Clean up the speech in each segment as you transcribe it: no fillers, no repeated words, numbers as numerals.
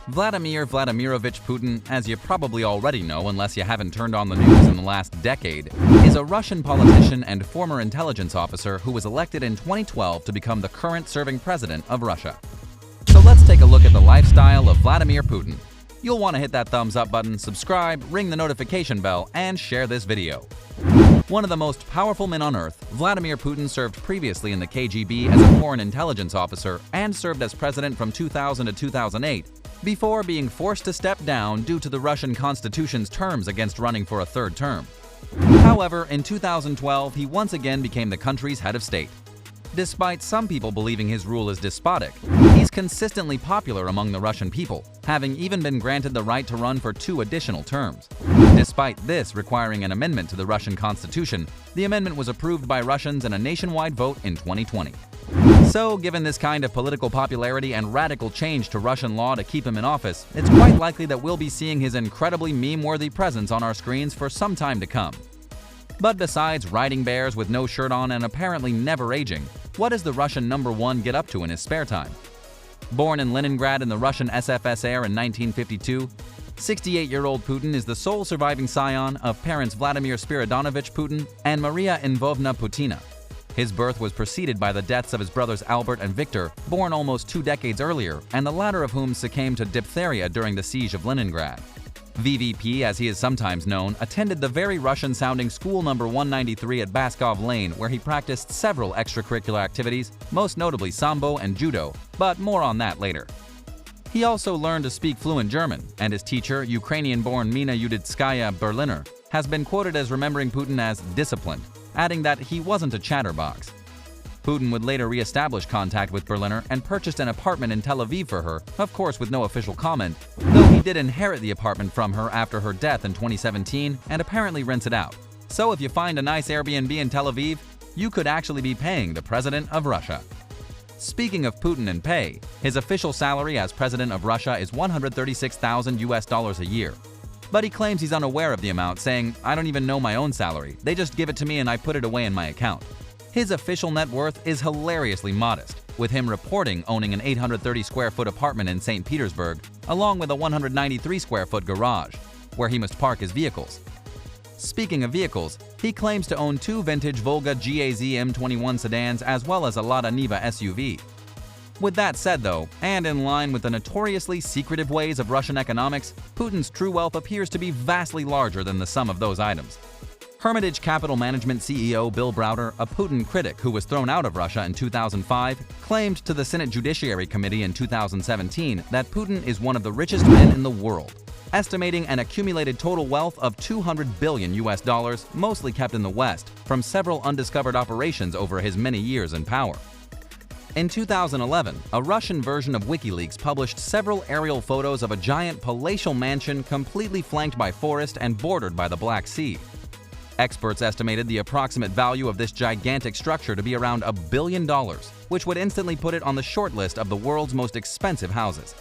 Vladimir Vladimirovich Putin, as you probably already know unless you haven't turned on the news in the last decade, is a Russian politician and former intelligence officer who was elected in 2012 to become the current serving president of Russia. So let's take a look at the lifestyle of Vladimir Putin. You'll want to hit that thumbs up button, subscribe, ring the notification bell, and share this video. One of the most powerful men on earth, Vladimir Putin served previously in the KGB as a foreign intelligence officer and served as president from 2000 to 2008, before being forced to step down due to the Russian constitution's terms against running for a third term. However, in 2012, he once again became the country's head of state. Despite some people believing his rule is despotic, he's consistently popular among the Russian people, having even been granted the right to run for 2 additional terms. Despite this requiring an amendment to the Russian constitution, the amendment was approved by Russians in a nationwide vote in 2020. So, given this kind of political popularity and radical change to Russian law to keep him in office, it's quite likely that we'll be seeing his incredibly meme-worthy presence on our screens for some time to come. But besides riding bears with no shirt on and apparently never aging, what does the Russian #1 get up to in his spare time? Born in Leningrad in the Russian SFSR in 1952, 68-year-old Putin is the sole surviving scion of parents Vladimir Spiridonovich Putin and Maria Lvovna Putina. His birth was preceded by the deaths of his brothers Albert and Victor, born almost 2 decades earlier, and the latter of whom succumbed to diphtheria during the siege of Leningrad. VVP, as he is sometimes known, attended the very Russian-sounding School No. 193 at Baskov Lane, where he practiced several extracurricular activities, most notably Sambo and Judo, but more on that later. He also learned to speak fluent German, and his teacher, Ukrainian-born Mina Yuditskaya Berliner, has been quoted as remembering Putin as disciplined, adding that he wasn't a chatterbox. Putin would later re-establish contact with Berliner and purchased an apartment in Tel Aviv for her, of course with no official comment, though he did inherit the apartment from her after her death in 2017 and apparently rents it out. So if you find a nice Airbnb in Tel Aviv, you could actually be paying the president of Russia. Speaking of Putin and pay, his official salary as president of Russia is $136,000 a year. But he claims he's unaware of the amount, saying, "I don't even know my own salary. They just give it to me and I put it away in my account." His official net worth is hilariously modest, with him reporting owning an 830 square foot apartment in St. Petersburg, along with a 193 square foot garage, where he must park his vehicles. Speaking of vehicles, he claims to own 2 vintage Volga GAZ M21 sedans as well as a Lada Niva SUV. With that said though, and in line with the notoriously secretive ways of Russian economics, Putin's true wealth appears to be vastly larger than the sum of those items. Hermitage Capital Management CEO Bill Browder, a Putin critic who was thrown out of Russia in 2005, claimed to the Senate Judiciary Committee in 2017 that Putin is one of the richest men in the world, estimating an accumulated total wealth of $200 billion, mostly kept in the West, from several undiscovered operations over his many years in power. In 2011, a Russian version of WikiLeaks published several aerial photos of a giant palatial mansion completely flanked by forest and bordered by the Black Sea. Experts estimated the approximate value of this gigantic structure to be around $1 billion, which would instantly put it on the short list of the world's most expensive houses.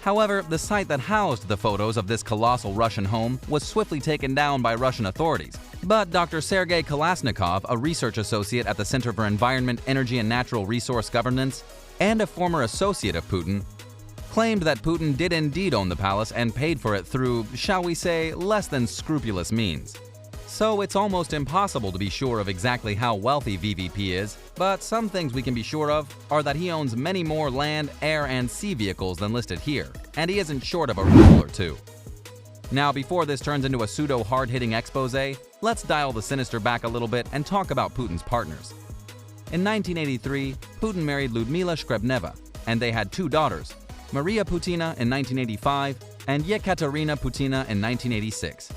However, the site that housed the photos of this colossal Russian home was swiftly taken down by Russian authorities. But Dr. Sergei Kolesnikov, a research associate at the Center for Environment, Energy and Natural Resource Governance, and a former associate of Putin, claimed that Putin did indeed own the palace and paid for it through, shall we say, less than scrupulous means. So it's almost impossible to be sure of exactly how wealthy VVP is, but some things we can be sure of are that he owns many more land, air, and sea vehicles than listed here, and he isn't short of a rule or 2. Now, before this turns into a pseudo-hard-hitting expose, let's dial the sinister back a little bit and talk about Putin's partners. In 1983, Putin married Lyudmila Shkrebneva, and they had 2 daughters, Maria Putina in 1985 and Yekaterina Putina in 1986.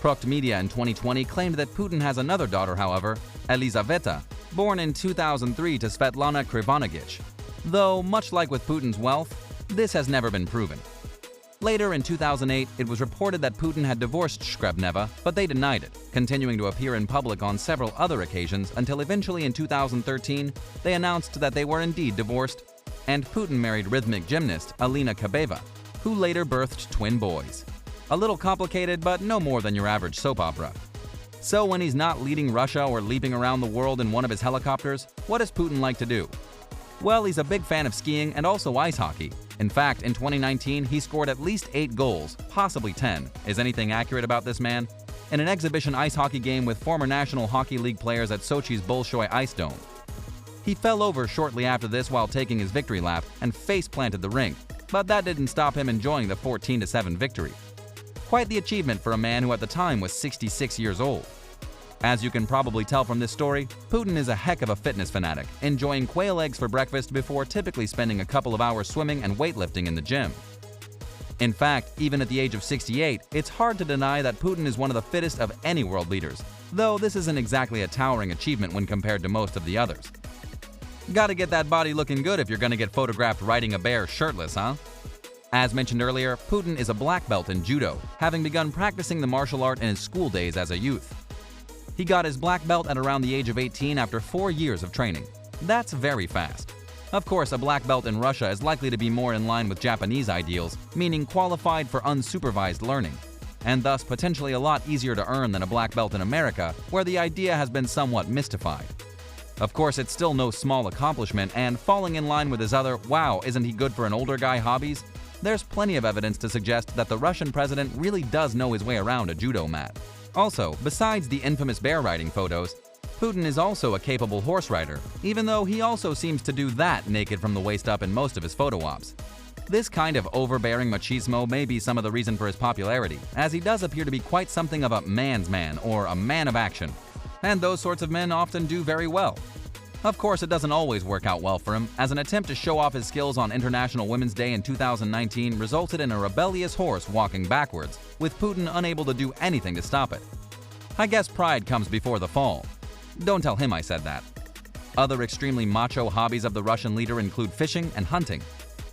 Proct Media in 2020 claimed that Putin has another daughter, however, Elizaveta, born in 2003 to Svetlana Krivanagich, though much like with Putin's wealth, this has never been proven. Later in 2008, it was reported that Putin had divorced Shkrebneva, but they denied it, continuing to appear in public on several other occasions until eventually in 2013, they announced that they were indeed divorced, and Putin married rhythmic gymnast Alina Kabeva, who later birthed twin boys. A little complicated, but no more than your average soap opera. So when he's not leading Russia or leaping around the world in one of his helicopters, what does Putin like to do? Well, he's a big fan of skiing and also ice hockey. In fact, in 2019, he scored at least 8 goals, possibly 10. Is anything accurate about this man? In an exhibition ice hockey game with former National Hockey League players at Sochi's Bolshoi Ice Dome. He fell over shortly after this while taking his victory lap and face-planted the rink, but that didn't stop him enjoying the 14-7 victory. Quite the achievement for a man who at the time was 66 years old. As you can probably tell from this story, Putin is a heck of a fitness fanatic, enjoying quail eggs for breakfast before typically spending a couple of hours swimming and weightlifting in the gym. In fact, even at the age of 68, it's hard to deny that Putin is one of the fittest of any world leaders, though this isn't exactly a towering achievement when compared to most of the others. Gotta get that body looking good if you're gonna get photographed riding a bear shirtless, huh? As mentioned earlier, Putin is a black belt in judo, having begun practicing the martial art in his school days as a youth. He got his black belt at around the age of 18 after 4 years of training. That's very fast. Of course, a black belt in Russia is likely to be more in line with Japanese ideals, meaning qualified for unsupervised learning, and thus potentially a lot easier to earn than a black belt in America, where the idea has been somewhat mystified. Of course, it's still no small accomplishment, and falling in line with his other "wow, isn't he good for an older guy" hobbies, there's plenty of evidence to suggest that the Russian president really does know his way around a judo mat. Also, besides the infamous bear riding photos, Putin is also a capable horse rider, even though he also seems to do that naked from the waist up in most of his photo ops. This kind of overbearing machismo may be some of the reason for his popularity, as he does appear to be quite something of a man's man or a man of action, and those sorts of men often do very well. Of course, it doesn't always work out well for him, as an attempt to show off his skills on International Women's Day in 2019 resulted in a rebellious horse walking backwards, with Putin unable to do anything to stop it. I guess pride comes before the fall. Don't tell him I said that. Other extremely macho hobbies of the Russian leader include fishing and hunting.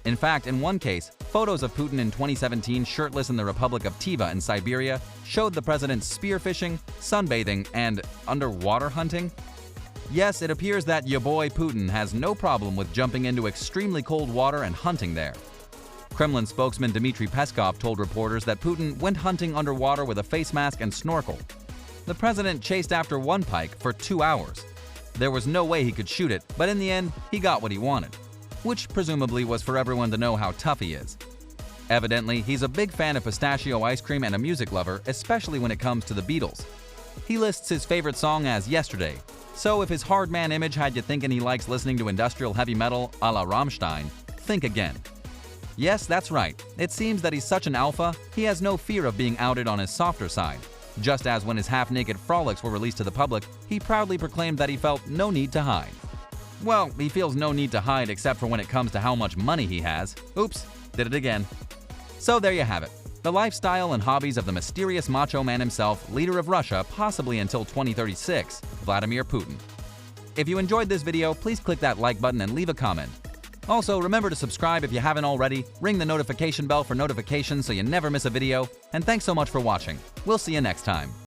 In fact, in one case, photos of Putin in 2017 shirtless in the Republic of Tiva in Siberia showed the president spearfishing, sunbathing, and underwater hunting. Yes, it appears that ya boy Putin has no problem with jumping into extremely cold water and hunting there. Kremlin spokesman Dmitry Peskov told reporters that Putin went hunting underwater with a face mask and snorkel. The president chased after one pike for 2 hours. There was no way he could shoot it, but in the end, he got what he wanted, which presumably was for everyone to know how tough he is. Evidently, he's a big fan of pistachio ice cream and a music lover, especially when it comes to the Beatles. He lists his favorite song as Yesterday, so if his hard man image had you thinking he likes listening to industrial heavy metal a la Rammstein, think again. Yes, that's right. It seems that he's such an alpha, he has no fear of being outed on his softer side. Just as when his half-naked frolics were released to the public, he proudly proclaimed that he felt no need to hide. Well, he feels no need to hide except for when it comes to how much money he has. Oops, did it again. So there you have it. The lifestyle and hobbies of the mysterious macho man himself, leader of Russia possibly until 2036, Vladimir Putin. If you enjoyed this video, please click that like button and leave a comment. Also, remember to subscribe if you haven't already, ring the notification bell for notifications so you never miss a video, and thanks so much for watching. We'll see you next time.